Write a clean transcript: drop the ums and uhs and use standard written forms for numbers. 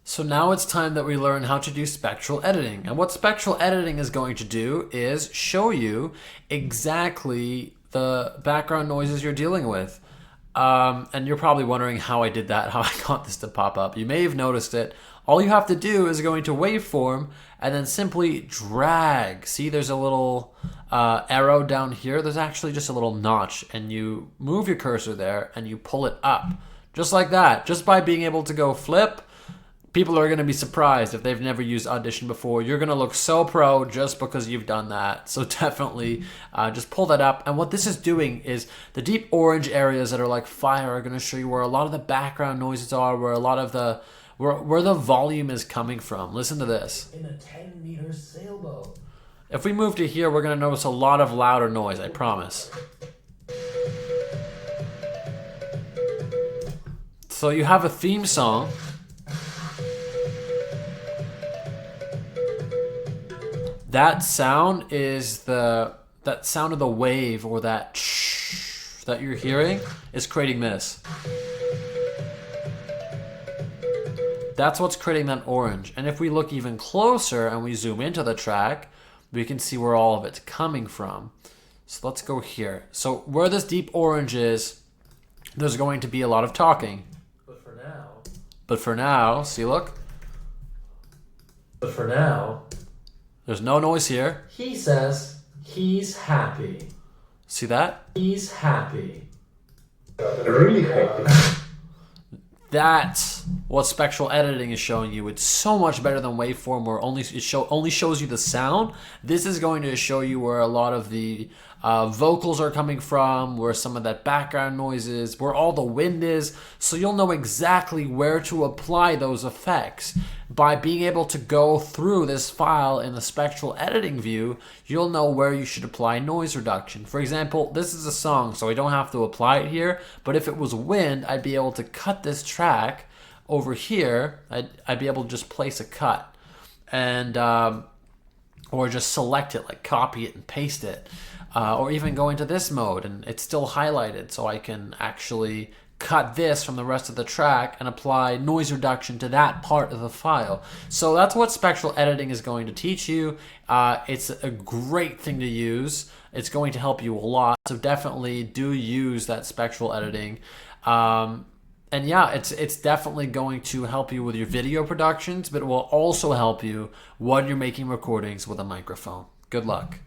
So now it's time that we learn how to do spectral editing. And what spectral editing is going to do is show you exactly the background noises you're dealing with. And you're probably wondering how I did that, how I got this to pop up. You may have noticed it. All you have to do is go into waveform and then simply drag. See, there's a little arrow down here. There's actually just a little notch, and you move your cursor there and you pull it up. Just like that. Just by being able to go flip, people are going to be surprised if they've never used Audition before. You're going to look so pro just because you've done that. So definitely just pull that up. And what this is doing is the deep orange areas that are like fire are going to show you where a lot of the background noises are, where a lot of the where the volume is coming from. Listen to this. In a 10-meter sailboat. If we move to here, we're going to notice a lot of louder noise, I promise. So you have a theme song. That sound is that sound of the wave, or that shh that you're hearing is creating this. That's what's creating that orange. And if we look even closer and we zoom into the track, we can see where all of it's coming from. So let's go here. So where this deep orange is, there's going to be a lot of talking. But for now, see, look. But for now, there's no noise here. he says he's happy. See that? He's happy. Really happy. That's what spectral editing is showing you. It's so much better than waveform, where only shows you the sound. This is going to show you where a lot of the vocals are coming from, where some of that background noise is, where all the wind is. So you'll know exactly where to apply those effects. By being able to go through this file in the spectral editing view, you'll know where you should apply noise reduction. For example, this is a song, so I don't have to apply it here, but if it was wind, I'd be able to cut this track over here. I'd be able to just place a cut, and or just select it, like copy it and paste it, or even go into this mode and it's still highlighted, so I can actually cut this from the rest of the track and apply noise reduction to that part of the file. So that's what spectral editing is going to teach you. It's a great thing to use. It's going to help you a lot. So definitely do use that spectral editing. And yeah, it's definitely going to help you with your video productions, but it will also help you when you're making recordings with a microphone. Good luck.